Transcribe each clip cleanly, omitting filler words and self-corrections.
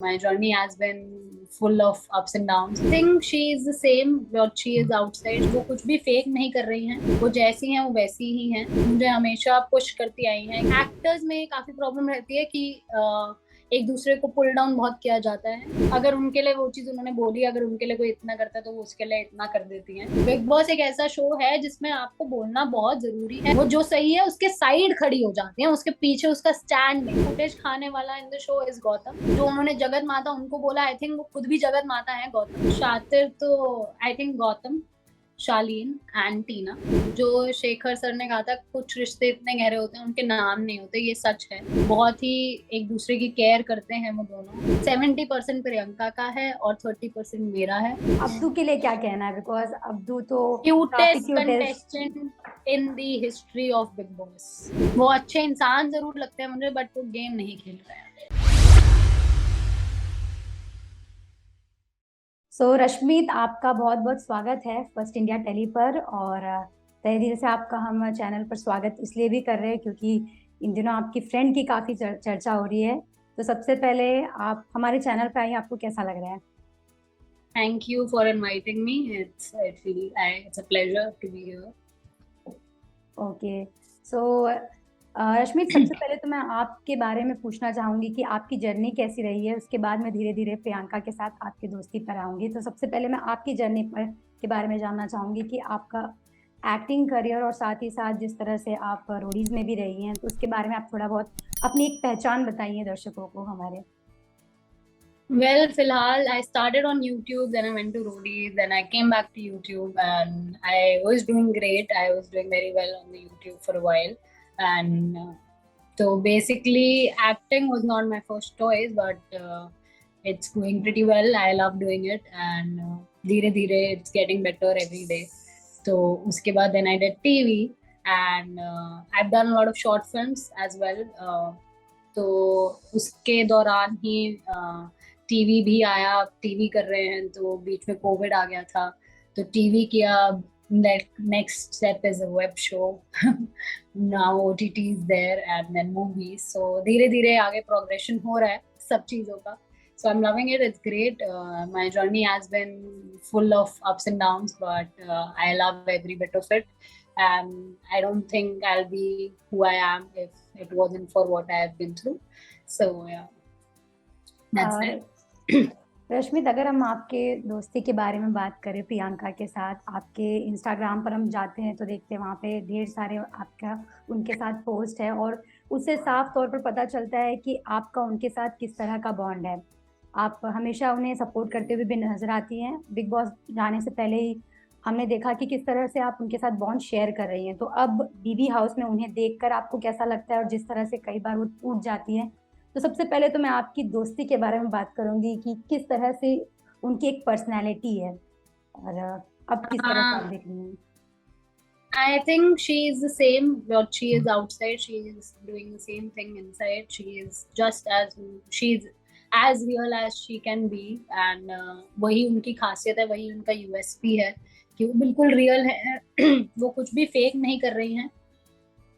My journey has been full of ups and downs. I think she is the same what she is outside. वो कुछ भी fake नहीं कर रही हैं, वो जैसी हैं वो वैसी ही हैं. मुझे हमेशा पुश करती आई हैं. एक्टर्स में काफी प्रॉब्लम रहती है कि एक दूसरे को पुल डाउन बहुत किया जाता है. अगर उनके लिए वो चीज उन्होंने बोली, अगर उनके लिए कोई इतना करता है तो वो उसके लिए इतना कर देती हैं. बिग बॉस एक ऐसा शो है जिसमें आपको बोलना बहुत जरूरी है. वो जो सही है उसके साइड खड़ी हो जाती है, उसके पीछे उसका स्टैंड नहीं. फुटेज खाने वाला in the show is Gautam. जो उन्होंने जगत माता उनको बोला, आई थिंक वो खुद भी जगत माता है. गौतम शातिर तो I think Gautam, Shalin and Tina. जो शेखर सर ने कहा था कुछ रिश्ते इतने गहरे होते हैं उनके नाम नहीं होते, ये सच है. बहुत ही एक दूसरे की केयर करते हैं वो दोनों. 70% प्रियंका का है और 30% मेरा है. अब्दू के लिए क्या कहना है? बिकॉज अब्दू तो cutest contestant in the history of big boss. वो अच्छे इंसान जरूर लगते हैं मुझे, बट वो गेम नहीं खेल रहे हैं. रश्मित, आपका बहुत बहुत स्वागत है फर्स्ट इंडिया टेली पर. और तहे दिल से आपका हम चैनल पर स्वागत इसलिए भी कर रहे हैं क्योंकि इन दिनों आपकी फ्रेंड की काफ़ी चर्चा हो रही है. तो सबसे पहले आप हमारे चैनल पर आई, आपको कैसा लग रहा है? Thank you for inviting me. It's a pleasure to be here. Okay. Rashmit, सबसे पहले तो मैं आपके बारे में पूछना चाहूंगी कि आपकी जर्नी कैसी रही है. उसके बाद मैं धीरे धीरे प्रियंका के साथ आपकी दोस्ती पर आऊंगी. तो सबसे पहले मैं आपकी जर्नी पर के बारे में जानना चाहूंगी कि आपका एक्टिंग करियर और साथ ही साथ जिस तरह से आप रोडीज में भी रही हैं, तो उसके बारे में आप थोड़ा बहुत अपनी एक पहचान बताइए दर्शकों को हमारे. Well, फिलहाल I started on YouTube, then I went to Roadies, then I came back to YouTube, and I was doing great. I was doing very well on the YouTube for a while, and so basically acting was not my first choice, but it's going pretty well. I love doing it, and धीरे धीरे it's getting better every day. So उसके बाद then I did TV, and I've done a lot of short films as well. तो उसके दौरान ही TV भी आया. TV कर रहे हैं तो बीच में कोविड आ गया था, तो टीवी किया. Next step is a web show. Now OTT is there and then movies. So धीरे धीरे आगे प्रोग्रेशन हो रहा है सब चीजों का. So I'm loving it. It's great. My journey has been full of ups and downs, but I love every bit of it. And I don't think I'll be who I am if it wasn't for what I have been through. So yeah, that's it. Rashmit, अगर हम आपके दोस्ती के बारे में बात करें प्रियंका के साथ, आपके इंस्टाग्राम पर हम जाते हैं तो देखते हैं वहाँ पे ढेर सारे आपका उनके साथ पोस्ट है और उससे साफ तौर पर पता चलता है कि आपका उनके साथ किस तरह का बॉन्ड है. आप हमेशा उन्हें सपोर्ट करते हुए भी नजर आती हैं. बिग बॉस जाने से पहले ही हमने देखा कि किस तरह से आप उनके साथ बॉन्ड शेयर कर रही हैं. तो अब बीबी हाउस में उन्हें देखकर आपको कैसा लगता है और जिस तरह से कई बार वो टूट जाती हैं. तो सबसे पहले तो मैं आपकी दोस्ती के बारे में बात करूंगी कि किस तरह से उनकी एक पर्सनैलिटी है और अब किस तरह से आप देख रही हैं. I think she is the same what she is outside. She is doing the same thing inside. She is just as she's as real as she can be, and वही उनकी खासियत है, वही उनका USP है कि वो बिल्कुल रियल है. वो कुछ भी फेक नहीं कर रही हैं,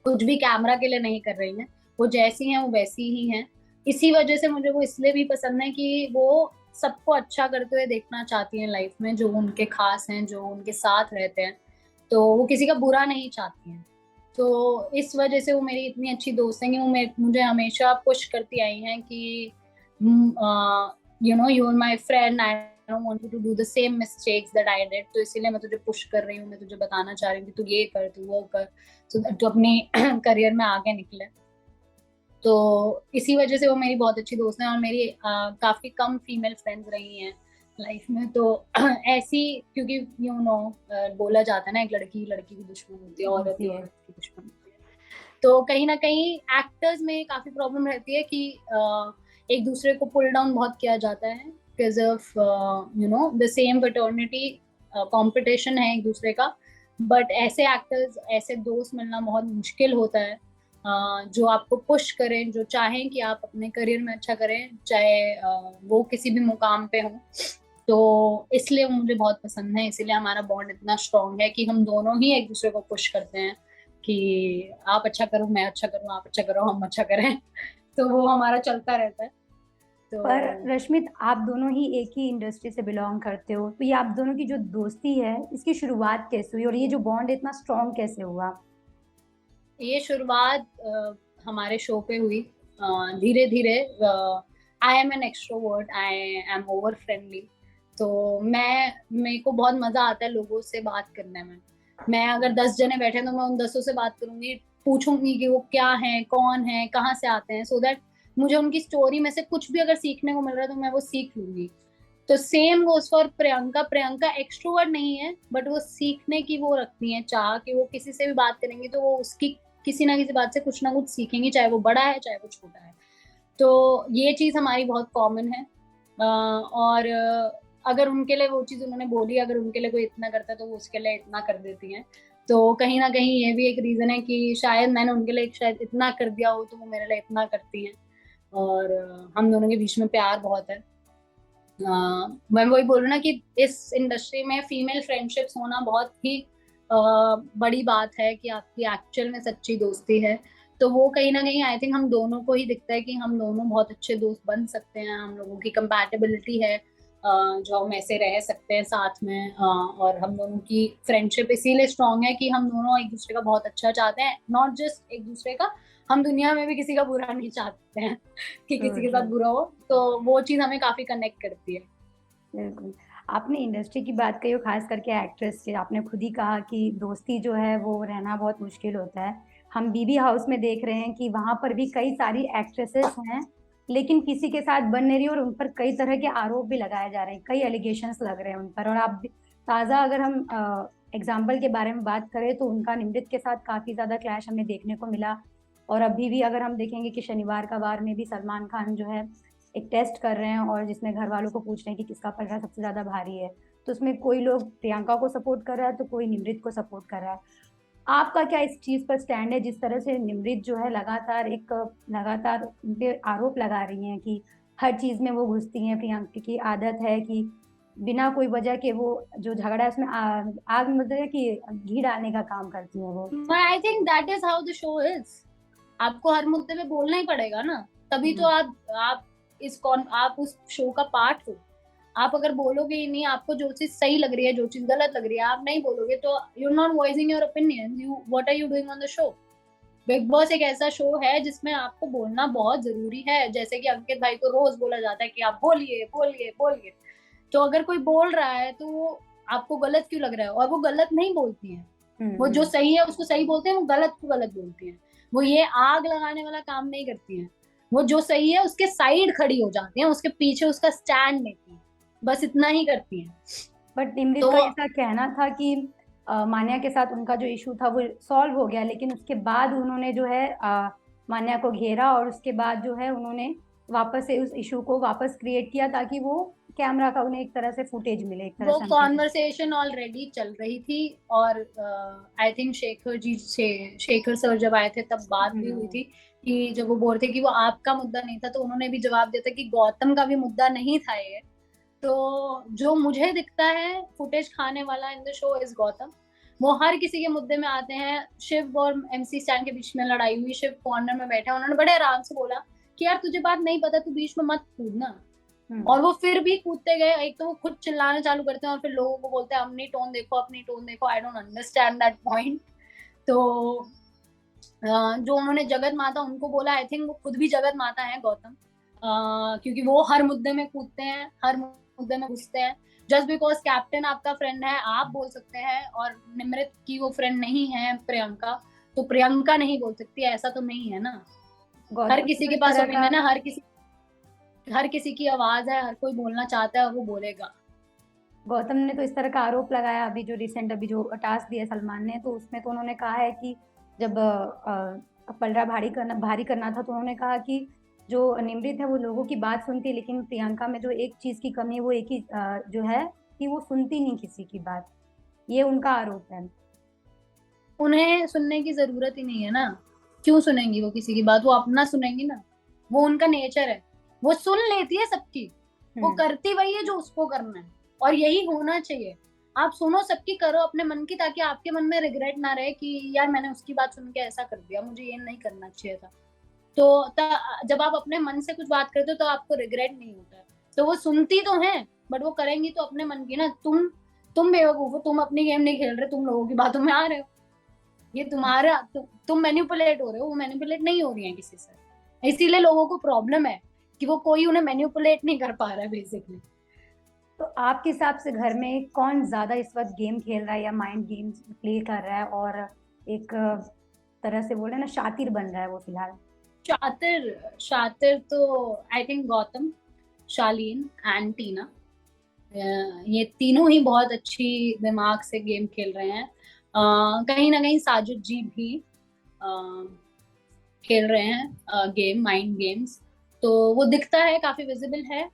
कुछ भी कैमरा के लिए नहीं कर रही हैं. वो जैसी हैं वो वैसी ही हैं. इसी वजह से मुझे वो इसलिए भी पसंद है कि वो सबको अच्छा करते हुए देखना चाहती हैं लाइफ में. जो उनके खास हैं, जो उनके साथ रहते हैं, तो वो किसी का बुरा नहीं चाहती हैं. तो इस वजह से वो मेरी इतनी अच्छी दोस्त हैं कि वो मुझे हमेशा पुश करती आई हैं कि you are my friend, I don't want you to do the same mistakes that I did. तो इसीलिए मैं तुझे पुश कर रही हूँ, मैं तुझे बताना चाह रही हूँ कि तू ये कर, तू वो कर, सो तू अपने करियर में आगे निकले. तो इसी वजह से वो मेरी बहुत अच्छी दोस्त हैं और मेरी काफी कम फीमेल फ्रेंड्स रही हैं लाइफ में. तो ऐसी, क्योंकि बोला जाता है ना, एक लड़की लड़की की दुश्मन होती है, औरत की औरत की दुश्मन होती है. तो कहीं ना कहीं एक्टर्स में काफी प्रॉब्लम रहती है कि एक दूसरे को पुल डाउन बहुत किया जाता है because of the same fraternity. Competition है एक दूसरे का. बट ऐसे एक्टर्स, ऐसे दोस्त मिलना बहुत मुश्किल होता है जो आपको पुश करें, जो चाहें कि आप अपने करियर में अच्छा करें, चाहे वो किसी भी मुकाम पे हो. तो इसलिए वो मुझे बहुत पसंद है. इसीलिए हमारा बॉन्ड इतना स्ट्रॉन्ग है कि हम दोनों ही एक दूसरे को पुश करते हैं कि आप अच्छा करो, मैं अच्छा करूं, आप अच्छा करो, हम अच्छा करें. तो वो हमारा चलता रहता है. तो पर रश्मित, आप दोनों ही एक ही इंडस्ट्री से बिलोंग करते हो, तो ये आप दोनों की जो दोस्ती है इसकी शुरुआत कैसे हुई और ये जो बॉन्ड इतना स्ट्रॉन्ग कैसे हुआ? ये शुरुआत हमारे शो पे हुई धीरे धीरे। I am an extrovert, I am over friendly. तो मेरे को बहुत मजा आता है लोगों से बात करने में। मैं अगर 10 जने बैठे तो मैं उन 10 से बात करूंगी, पूछूंगी कि वो क्या है, कौन है, कहाँ से आते हैं, सो दैट मुझे उनकी स्टोरी में से कुछ भी अगर सीखने को मिल रहा है तो मैं वो सीख लूंगी। तो same goes for Priyanka. Priyanka extrovert नहीं है, बट वो सीखने की वो रखती है चाह कि वो किसी से भी बात करेंगी तो वो उसकी किसी ना किसी बात से कुछ ना कुछ सीखेंगी, चाहे वो बड़ा है चाहे वो छोटा है। तो ये चीज हमारी बहुत कॉमन है। और अगर उनके लिए वो चीज उन्होंने बोली, अगर उनके लिए कोई इतना करता है तो वो उसके लिए इतना कर देती हैं। तो कहीं ना कहीं ये भी एक रीजन है कि शायद मैंने उनके लिए शायद इतना कर दिया हो तो वो मेरे लिए इतना करती हैं। और हम दोनों के बीच में प्यार बहुत है। मैं वही बोल रही हूँ ना कि इस इंडस्ट्री में फीमेल फ्रेंडशिप्स होना बहुत ही बड़ी बात है कि आपकी एक्चुअल में सच्ची दोस्ती है। तो वो कहीं ना कहीं आई थिंक हम दोनों को ही दिखता है कि हम दोनों बहुत अच्छे दोस्त बन सकते हैं, हम लोगों की कंपैटिबिलिटी है, जो हम ऐसे रह सकते हैं साथ में। और हम दोनों की फ्रेंडशिप इसीलिए स्ट्रांग है कि हम दोनों एक दूसरे का बहुत अच्छा चाहते हैं, नॉट जस्ट एक दूसरे का, हम दुनिया में भी किसी का बुरा नहीं चाहते हैं कि किसी के साथ बुरा हो। तो वो चीज हमें काफी कनेक्ट करती है। बिल्कुल। आपने इंडस्ट्री की बात कही और खास करके एक्ट्रेस की, आपने खुद ही कहा कि दोस्ती जो है वो रहना बहुत मुश्किल होता है। हम बीबी हाउस में देख रहे हैं कि वहां पर भी कई सारी एक्ट्रेसेस हैं, लेकिन किसी के साथ बन नहीं रही और उन पर कई तरह के आरोप भी लगाए जा रहे हैं, कई एलिगेशंस लग रहे हैं उन पर। और आप ताज़ा अगर हम एग्जाम्पल के बारे में बात करें तो उनका निमृत के साथ काफ़ी ज़्यादा क्लैश हमें देखने को मिला। और अभी भी अगर हम देखेंगे कि शनिवार का वार में भी सलमान खान जो है एक टेस्ट कर रहे हैं और जिसमें घर वालों को पूछ रहे हैं कि किसका पलड़ा सबसे ज्यादा भारी है, तो उसमें कोई लोग प्रियंका को सपोर्ट कर रहा है तो कोई निमृत को सपोर्ट कर रहा है। आपका क्या इस चीज पर स्टैंड है, जिस तरह से निमृत जो है लगातार उन पे आरोप लगा रही हैं कि हर चीज में वो घुसती हैं, प्रियंका की आदत है कि बिना कोई वजह के वो जो झगड़ा है उसमें आग मतलब कि घी डालने का काम करती है वो। I think that is how the show is. आपको हर मुद्दे पे बोलना ही पड़ेगा ना, तभी तो आप आप उस शो का पार्ट हो। आप अगर बोलोगे ही नहीं, आपको जो चीज सही लग रही है, जो चीज गलत लग रही है, आप नहीं बोलोगे तो you are not voicing your opinion. You what are you doing on the show? Bigg Boss एक ऐसा शो है जिसमें आपको बोलना बहुत जरूरी है। जैसे कि अंकित भाई को रोज बोला जाता है कि आप बोलिए बोलिए बोलिए। तो अगर कोई बोल रहा है तो आपको गलत क्यों लग रहा है? और वो गलत नहीं बोलती हैं, वो जो सही है उसको सही बोलते हैं, वो गलत को गलत बोलती हैं। वो ये आग लगाने वाला काम नहीं करती हैं। वो जो सही है उसके साइड खड़ी हो जाती हैं, उसके पीछे उसका स्टैंड लेती हैं, बस इतना ही करती हैं। बट निमृत तो का ऐसा कहना था कि मान्या के साथ उनका जो इशू था वो सॉल्व हो गया, लेकिन उसके बाद उन्होंने जो है मान्या को घेरा और उसके बाद जो है उन्होंने वापस से उस इशू को वापस क्रिएट किया ताकि वो कैमरा का उन्हें एक तरह से फुटेज मिले, एक तरह वो से हम कह सकते कॉन्वर्सेशन ऑलरेडी चल रही थी। और आई थिंक शेखर सर जब आए थे तब बात भी हुई थी कि जब वो बोल रहे थे कि वो आपका मुद्दा नहीं था, तो उन्होंने भी जवाब दिया था कि गौतम का भी मुद्दा नहीं था ये। तो जो मुझे दिखता है फुटेज खाने वाला in the show is Gautam. वो हर किसी के मुद्दे में आते हैं। शिव और एमसी स्टैन के बीच में लड़ाई हुई, शिव कॉर्नर में बैठे, उन्होंने बड़े आराम से बोला कि यार तुझे बात नहीं पता, तू बीच में मत कूदना। और वो फिर भी कूदते गए। एक तो वो खुद चिल्लाना चालू करते हैं और फिर लोगों को बोलते हैं अपनी टोन देखो, अपनी टोन देखो। I don't understand that point. तो जो उन्होंने जगत माता उनको बोला, आई थिंक वो खुद भी जगत माता है गौतम। क्योंकि वो हर मुद्दे में कूदते हैं, हर मुद्दे में घुसते हैं। जस्ट बिकॉज कैप्टन आपका फ्रेंड है आप बोल सकते हैं, और निमृत की वो फ्रेंड नहीं है प्रियंका, तो प्रियंका नहीं बोल सकती, ऐसा तो नहीं है ना। हर किसी के पास ओपिनियन है, हर किसी की आवाज है, हर कोई बोलना चाहता है और वो बोलेगा। गौतम ने तो इस तरह का आरोप लगाया अभी जो टास्क दिया सलमान ने, तो उसमें तो उन्होंने कहा है कि जब पलड़ा भारी करना था तो उन्होंने कहा कि जो निमृत है वो लोगों की बात सुनती है, लेकिन प्रियंका में जो एक चीज की कमी है वो एक ही जो है कि वो सुनती नहीं किसी की बात। ये उनका आरोप है। उन्हें सुनने की जरूरत ही नहीं है ना। क्यों सुनेंगी वो किसी की बात? वो अपना सुनेंगी ना। वो उनका नेचर है। वो सुन लेती है सबकी, वो करती वही है जो उसको करना है, और यही होना चाहिए। आप सुनो सबकी, करो अपने मन की, ताकि आपके मन में रिग्रेट ना रहे कि यार मैंने उसकी बात सुन के ऐसा कर दिया, मुझे ये नहीं करना चाहिए था। तो जब आप अपने मन से कुछ बात करते हो तो आपको रिग्रेट नहीं होता है। तो वो सुनती तो है बट वो करेंगी तो अपने मन की ना। तुम बेवकूफ हो, तुम अपनी गेम नहीं खेल रहे, तुम लोगों की बातों में आ रहे हो। ये तुम्हारा तुम मैनिपुलेट हो रहे हो, वो मैनिपुलेट नहीं हो रही है किसी से। इसीलिए लोगों को प्रॉब्लम है कि वो कोई उन्हें मैनिपुलेट नहीं कर पा रहा है बेसिकली। तो आपके हिसाब से घर में कौन ज्यादा इस वक्त गेम खेल रहा है या माइंड गेम्स प्ले कर रहा है और एक तरह से बोले ना शातिर बन रहा है वो फिलहाल? शातिर शातिर तो I think Gautam, Shalin and Tina, ये तीनों ही बहुत अच्छी दिमाग से गेम खेल रहे हैं। कहीं ना कहीं साजिद जी भी खेल रहे हैं गेम, माइंड गेम्स। तो वो दिखता है, काफी विजिबल है।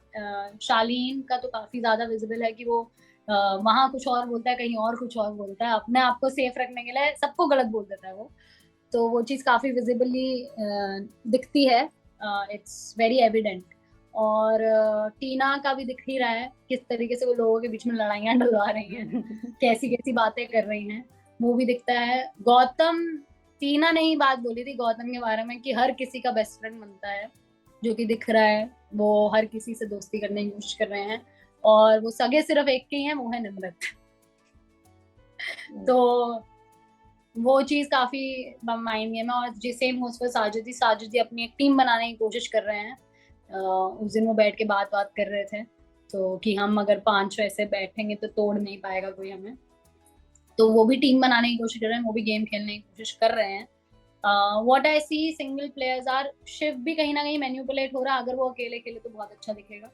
शालीन का तो काफी ज्यादा विजिबल है कि वो वहां कुछ और बोलता है, कहीं और कुछ और बोलता है, अपने आप को सेफ रखने के लिए सबको गलत बोल देता है वो। तो वो चीज काफी विजिबली दिखती है, इट्स वेरी एविडेंट। और टीना का भी दिख ही रहा है किस तरीके से वो लोगों के बीच में लड़ाइयां डलवा रही हैं, कैसी कैसी बातें कर रही हैं, वो भी दिखता है। गौतम, टीना ने ही बात बोली थी गौतम के बारे में कि हर किसी का बेस्ट फ्रेंड बनता है, जो कि दिख रहा है। वो हर किसी से दोस्ती करने की कोशिश कर रहे हैं और वो सगे सिर्फ एक के ही हैं, वो है निम्रत। तो वो चीज काफी माइंड गेम है। और जी सेम हो उसमें साजिद जी अपनी एक टीम बनाने की कोशिश कर रहे हैं। उस दिन वो बैठ के बात कर रहे थे तो कि हम अगर 5 ऐसे बैठेंगे तो तोड़ नहीं पाएगा कोई हमें। तो वो भी टीम बनाने की कोशिश कर रहे हैं, वो भी गेम खेलने की कोशिश कर रहे हैं। What I see single players are, Shiv भी कहीं ना कहीं मैन्युपुलेट हो रहा है, अगर वो अकेले खेले तो बहुत अच्छा दिखेगा।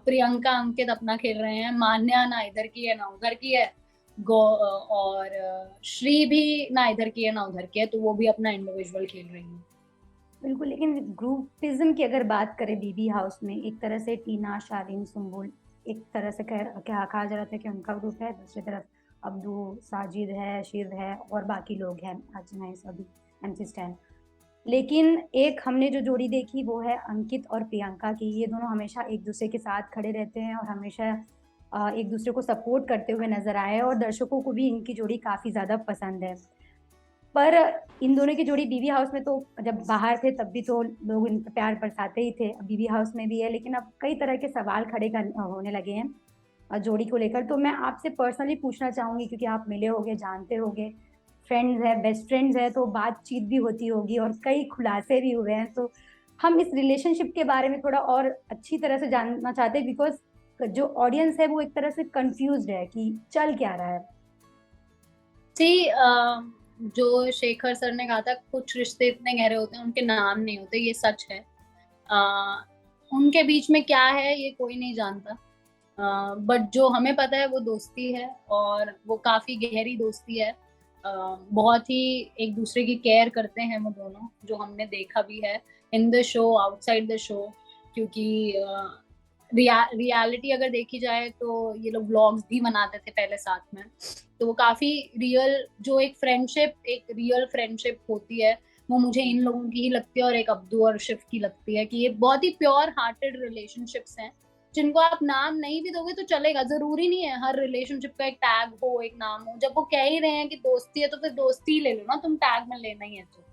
प्रियंका अंकित अपना खेल रहे हैं, मान्या ना इधर की है ना उधर की है, और श्री भी ना इधर की है ना उधर की है, तो वो भी अपना इंडिविजुअल खेल रही है। बिल्कुल, लेकिन ग्रुपिज्म की अगर बात करें बीबी हाउस में, एक तरह से टीना, शालीन, सुम्बुल, एक तरह से क्या कहा जा रहा था कि उनका ग्रुप है, दूसरी तरफ अब्दू, साजिद है, शिव है और बाकी लोग हैं अजनय सभी एमसी स्टैन। लेकिन एक हमने जो जोड़ी देखी वो है अंकित और प्रियंका की। ये दोनों हमेशा एक दूसरे के साथ खड़े रहते हैं और हमेशा एक दूसरे को सपोर्ट करते हुए नजर आए और दर्शकों को भी इनकी जोड़ी काफी ज्यादा पसंद है। पर इन दोनों की जोड़ी बीबी हाउस में तो जब बाहर थे तब भी तो लोग इन पर प्यार बरसाते ही थे, अब बीबी हाउस में भी है, लेकिन अब कई तरह के सवाल खड़े होने लगे हैं जोड़ी को लेकर। तो मैं आपसे पर्सनली पूछना चाहूंगी, क्योंकि आप मिले होगे, जानते होगे, फ्रेंड्स है, बेस्ट फ्रेंड्स है, तो बातचीत भी होती होगी और कई खुलासे भी हुए हैं। तो हम इस रिलेशनशिप के बारे में थोड़ा और अच्छी तरह से जानना चाहते हैं, बिकॉज जो ऑडियंस है वो एक तरह से कंफ्यूज्ड है कि चल क्या रहा है। सी जो शेखर सर ने कहा था कुछ रिश्ते इतने गहरे होते हैं उनके नाम नहीं होते, ये सच है। उनके बीच में क्या है ये कोई नहीं जानता, बट जो हमें पता है वो दोस्ती है और वो काफी गहरी दोस्ती है। बहुत ही एक दूसरे की केयर करते हैं वो दोनों, जो हमने देखा भी है in the show, outside the show. क्योंकि रियलिटी अगर देखी जाए तो ये लोग व्लॉग्स भी बनाते थे पहले साथ में। तो वो काफी रियल, जो एक फ्रेंडशिप, एक रियल फ्रेंडशिप होती है, वो मुझे इन लोगों की ही लगती है और एक अब्दू और शिव की लगती है कि ये बहुत ही प्योर हार्टेड रिलेशनशिप्स हैं, जिनको आप नाम नहीं भी दोगे तो चलेगा। जरूरी नहीं है हर रिलेशनशिप का एक टैग हो, एक नाम हो। जब वो कह ही रहे हैं कि दोस्ती है तो फिर दोस्ती ही ले लो ना, तुम टैग में लेना ही है तो।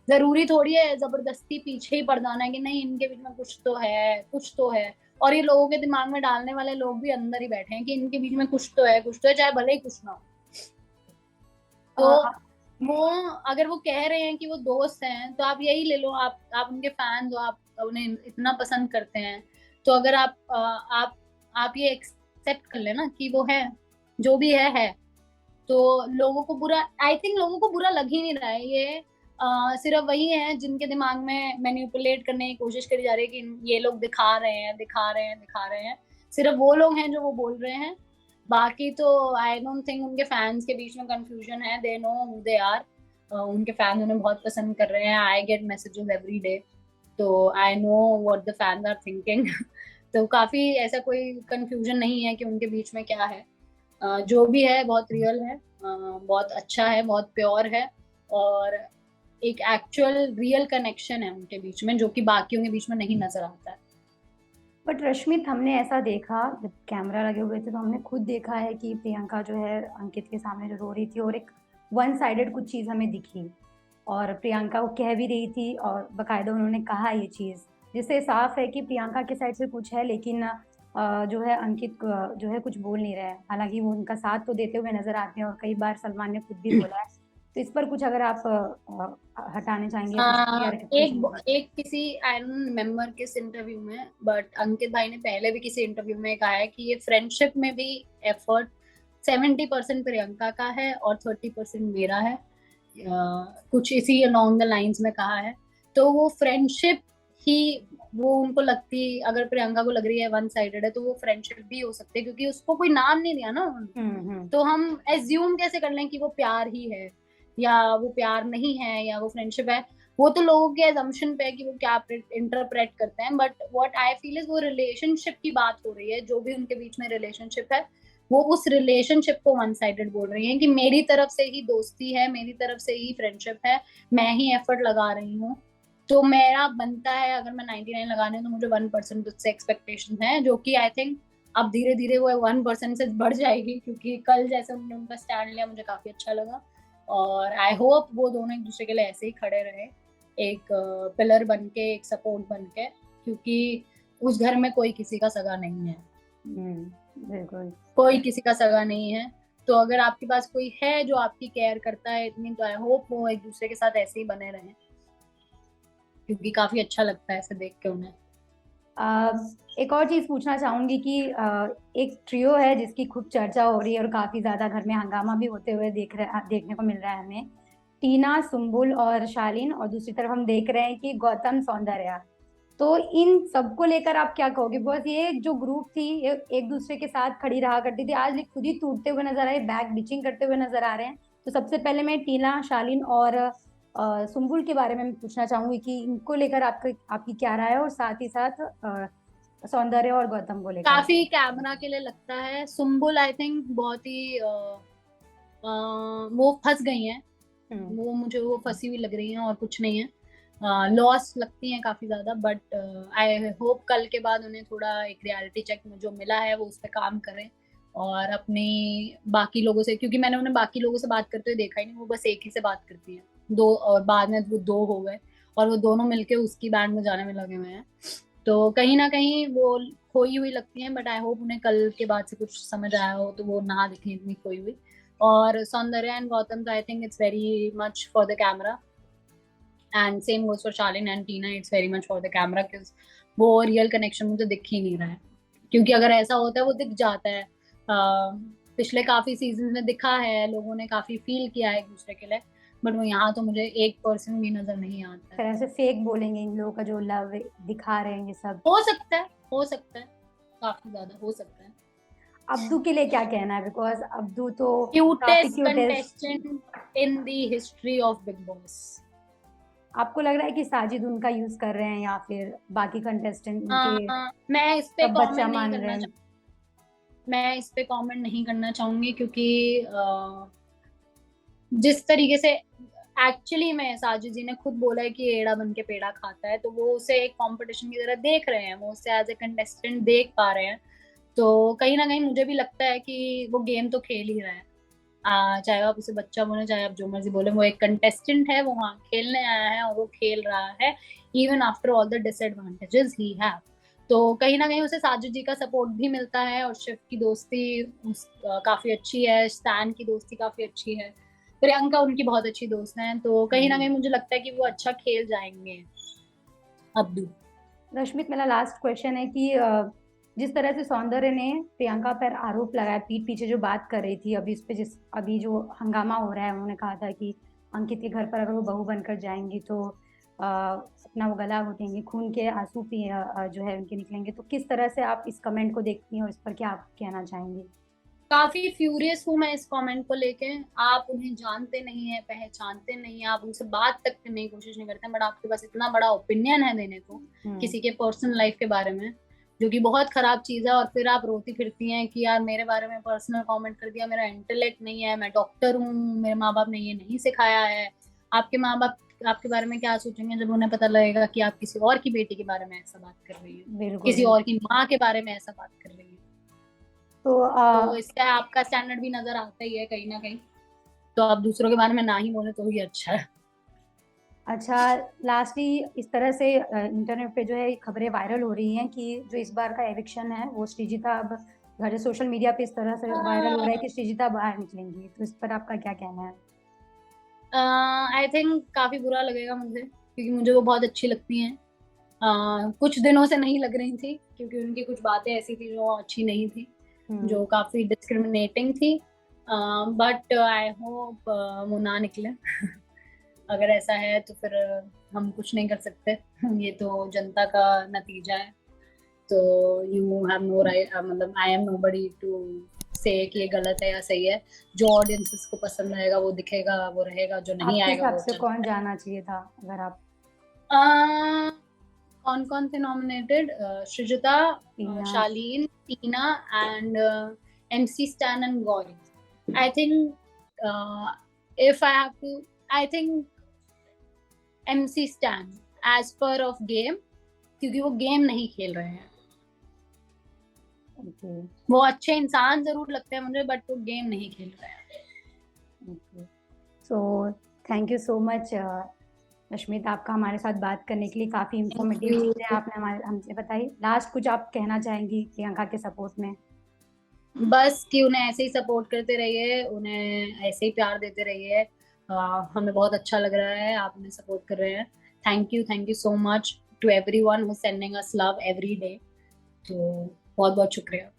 जरूरी थोड़ी है जबरदस्ती पीछे ही पड़ जाना है कि नहीं इनके बीच में कुछ तो है, कुछ तो है। और ये लोगों के दिमाग में डालने वाले लोग भी अंदर ही बैठे हैं कि इनके बीच में कुछ तो है, कुछ तो है, चाहे भले ही कुछ ना हो। तो वो अगर वो कह रहे हैं कि वो दोस्त हैं तो आप यही ले लो, आप उनके फैंस हो, आप उन्हें इतना पसंद करते हैं, तो अगर आप ये एक्सेप्ट कर लेना कि वो है, जो भी है। तो लोगों को बुरा, आई थिंक लोगों को बुरा लग ही नहीं रहा है। ये सिर्फ वही है जिनके दिमाग में मैनिपुलेट करने की कोशिश करी जा रही है कि ये लोग दिखा रहे हैं, दिखा रहे हैं, दिखा रहे हैं। सिर्फ वो लोग हैं जो वो बोल रहे हैं। बाकी तो आई डोंट थिंक उनके फैंस के बीच में कंफ्यूजन है, they know who they are. उनके फैंस उन्हें बहुत पसंद कर रहे हैं, I get messages every day, तो I know what the fans are thinking. तो काफी ऐसा कोई कंफ्यूजन नहीं है कि उनके बीच में क्या है। जो भी है बहुत रियल है, बहुत अच्छा है, बहुत प्योर है, और एक एक्चुअल रियल कनेक्शन है उनके बीच में, जो कि बाकियों के बीच में नहीं नजर आता है। बट रश्मित, हमने ऐसा देखा जब कैमरा लगे हुए थे तो हमने खुद देखा है कि प्रियंका जो है अंकित के सामने जो रो रही थी और एक वन साइडेड कुछ चीज हमें दिखी। और प्रियंका को कह भी रही थी और बकायदा उन्होंने कहा ये चीज़, जिससे साफ है कि प्रियंका के साइड से कुछ है, लेकिन जो है अंकित जो है कुछ बोल नहीं रहा है। हालांकि वो उनका साथ तो देते हुए नजर आते हैं और कई बार सलमान ने खुद भी बोला है। तो इस पर कुछ अगर आप हटाने चाहेंगे या कुछ क्लियरिफिकेशन। एक किसी आई डोंट रिमेम्बर किस इंटरव्यू में, बट अंकित भाई ने पहले भी किसी इंटरव्यू में कहा है कि ये फ्रेंडशिप में भी एफर्ट 70% प्रियंका का है और 30% मेरा है। कुछ इसी अलोंग द लाइंस में कहा है। तो वो फ्रेंडशिप ही, वो उनको लगती, अगर प्रियंका को लग रही है वन साइडेड है, तो वो फ्रेंडशिप भी हो सकती है, क्योंकि उसको कोई नाम नहीं दिया ना उन्होंने। तो हम एज्यूम कैसे कर लें कि वो प्यार ही है या वो प्यार नहीं है या वो फ्रेंडशिप है। वो तो लोगों के एजम्पशन पे है कि वो क्या इंटरप्रेट करते हैं, but what I feel is वो रिलेशनशिप की बात हो रही है। जो भी उनके बीच में रिलेशनशिप है, वो उस रिलेशनशिप को वन साइडेड बोल रही है कि मेरी तरफ से ही दोस्ती है, मेरी तरफ से ही फ्रेंडशिप है, मैं ही एफर्ट लगा रही हूँ। तो मेरा बनता है, अगर मैं 99 लगाने तो मुझे 1% उससे एक्सपेक्टेशन है, जो कि आई थिंक अब धीरे धीरे वो 1% से बढ़ जाएगी, क्योंकि कल जैसे उन्होंने उनका स्टैंड लिया मुझे काफी अच्छा लगा। और आई होप वो दोनों एक दूसरे के लिए ऐसे ही खड़े रहे, एक पिलर बन के, एक सपोर्ट बन के, क्योंकि उस घर में कोई किसी का सगा नहीं है। बिल्कुल, कोई किसी का सगा नहीं है। तो अगर आपके पास कोई है जो आपकी केयर करता है इतनी, तो आई होप वो एक दूसरे के साथ ऐसे ही बने रहें, क्योंकि काफी अच्छा लगता है ऐसे देख के उन्हें। एक और चीज पूछना चाहूंगी कि एक ट्रियो है जिसकी खूब चर्चा हो रही है और काफी ज्यादा घर में हंगामा भी होते हुए देखने को मिल रहा है हमें। टीना, सुम्बुल और शालीन, और दूसरी तरफ हम देख रहे हैं कि गौतम, सौंदर्या। तो इन सबको लेकर आप क्या कहोगे? बिकॉज ये जो ग्रुप थी ये एक दूसरे के साथ खड़ी रहा करती थी, आज ये खुद ही टूटते हुए नजर आए, बैक बिचिंग करते हुए नजर आ रहे हैं। तो सबसे पहले मैं टीना, शालीन और सुम्बुल के बारे में पूछना चाहूंगी कि इनको लेकर आपकी क्या राय है, और साथ ही साथ सौंदर्य और गौतम को लेकर। काफी कैमरा के लिए लगता है। सुम्बुल आई थिंक बहुत ही वो फंस गई हैं। वो मुझे वो फंसी हुई लग रही हैं और कुछ नहीं है। लॉस लगती हैं काफी ज्यादा, बट आई होप कल के बाद उन्हें थोड़ा एक रियलिटी चेक में जो मिला है वो उस पर काम करें, और अपनी बाकी लोगों से, क्योंकि मैंने उन्हें बाकी लोगों से बात करते हुए देखा ही नहीं, वो बस एक ही से बात करती है दो, और बाद में वो दो हो गए और वो दोनों मिलके उसकी बैंड में जाने में लगे हुए हैं। तो कहीं ना कहीं वो खोई हुई लगती हैं, बट आई होप उन्हें कल के बाद से कुछ समझ आया हो तो वो ना दिखे इतनी खोई हुई। और सौंदर्या एंड गौतम, तो I think it's very much for the camera, and same goes for Shalin and Tina, it's very much for the camera, क्योंकि वो रियल कनेक्शन मुझे दिख ही नहीं रहा है। क्योंकि अगर ऐसा होता है वो दिख जाता है। पिछले काफी सीजन में दिखा है, लोगों ने काफी फील किया है एक दूसरे के लिए, बट वो यहाँ तो मुझे 1% भी नजर नहीं आता है। तरह से फेक बोलेंगे इन लोगों का जो लव दिखा रहे हैं ये सब। हो सकता है, हो सकता है, काफी ज्यादा हो सकता है। अब्दू के लिए क्या कहना है? बिकॉज अब्दू तो काफी cutest cutest. Contestant in the history of big boss. आपको लग रहा है कि साजिद उनका यूज कर रहे हैं या फिर बाकी कंटेस्टेंट उनके मैं इस पे सब बच्चा कमेंट नहीं मान रहे करना हैं? मैं इस पे कमेंट नहीं करना चाहूंगी, क्योंकि जिस तरीके से एक्चुअली में साजिद जी ने खुद बोला है कि एड़ा बन के पेड़ा खाता है, तो वो उसे एक कंपटीशन की तरह देख रहे हैं, वो उसे एज ए कंटेस्टेंट देख पा रहे हैं। तो कहीं ना कहीं मुझे भी लगता है कि वो गेम तो खेल ही रहा है। चाहे आप उसे बच्चा बोले, चाहे आप जो मर्जी बोले, वो एक कंटेस्टेंट है, वो वहाँ खेलने आया है और वो खेल रहा है, even after all the disadvantages he have. तो कहीं ना कहीं उसे साजिद जी का सपोर्ट भी मिलता है, और शिव की दोस्ती काफी अच्छी है, स्टैन की दोस्ती काफी अच्छी है, प्रियंका उनकी बहुत अच्छी दोस्त है। तो कहीं ना कहीं मुझे लगता है कि वो अच्छा खेल जाएंगे। अब्दू। रश्मित, मेरा लास्ट क्वेश्चन है कि जिस तरह से सौंदर्य ने प्रियंका पर आरोप लगाया, पीठ पीछे जो बात कर रही थी, अभी इस पे अभी जो हंगामा हो रहा है, उन्होंने कहा था कि अंकित के घर पर अगर वो बहू बनकर जाएंगी तो अपना वो गला घोटेंगी, खून के आंसू जो है उनके निकलेंगे। तो किस तरह से आप इस कमेंट को देखती हैं और इस पर क्या आप कहना चाहेंगी? काफी फ्यूरियस हूँ मैं इस कमेंट को लेके। आप उन्हें जानते नहीं है, पहचानते नहीं है, आप उनसे बात तक करने की कोशिश नहीं करते, बट आपके पास इतना बड़ा ओपिनियन है देने को किसी के पर्सनल लाइफ के बारे में, जो कि बहुत खराब चीज है। और फिर आप रोती फिरती हैं कि यार मेरे बारे में पर्सनल कमेंट कर दिया, मेरा इंटेलेक्ट नहीं है, मैं डॉक्टर हूँ, मेरे माँ बाप ने ये नहीं सिखाया है। आपके माँ बाप आपके बारे में क्या सोचेंगे जब उन्हें पता लगेगा कि आप किसी और की बेटी के बारे में ऐसा बात कर रही है, किसी और की माँ के बारे में ऐसा बात कर रही है। तो इससे आपका स्टैंडर्ड भी नजर आता ही है कहीं ना कहीं। तो आप दूसरों के बारे में ना ही बोले तो ही अच्छा है। अच्छा, लास्टली इस तरह से इंटरनेट पे जो है खबरें वायरल हो रही हैं कि जो इस बार का एविक्शन है वो श्रीजिता अब घर, सोशल मीडिया पे इस तरह से वायरल हो रहा है कि श्रीजिता बाहर निकलेंगी, तो इस पर आपका क्या कहना है? आई थिंक काफी बुरा लगेगा मुझे, क्योंकि मुझे वो बहुत अच्छी लगती हैं। कुछ दिनों से नहीं लग रही थी, क्योंकि उनकी कुछ बातें ऐसी थी जो अच्छी नहीं थी, जो काफी डिस्क्रिमिनेटिंग थी। बट आई होप वो ना निकले। अगर ऐसा है तो फिर हम कुछ नहीं कर सकते। ये तो जनता का नतीजा है। तो यू हैव नो राइट, मतलब आई एम नोबडी टू से कि ये गलत है या सही है। जो ऑडियंसेस को पसंद आएगा वो दिखेगा, वो रहेगा, जो नहीं आपके आएगा हिसाब वो से चल। कौन जाना चाहिए था अगर आप? कौन कौन थे nominated? Srijita, Tina. Shalin, Tina and MC Stan and Gauri. I think if I have to, I think MC Stan as per of game, क्योंकि वो गेम नहीं खेल रहे हैं। ओके। वो अच्छे इंसान जरूर लगते हैं मुझे, बट वो गेम नहीं खेल रहे हैं। Okay, so thank you so much Rashmit, आपका हमारे साथ बात करने के लिए। काफी इंफॉर्मेटिव चीजें आपने हमसे बताई। लास्ट कुछ आप कहना चाहेंगी प्रियंका के सपोर्ट में? बस कि उन्हें ऐसे ही सपोर्ट करते रहिए, उन्हें ऐसे ही प्यार देते रहिए। हमें बहुत अच्छा लग रहा है आप उन्हें सपोर्ट कर रहे हैं। Thank you so much to everyone who sending us love every day. तो बहुत बहुत शुक्रिया।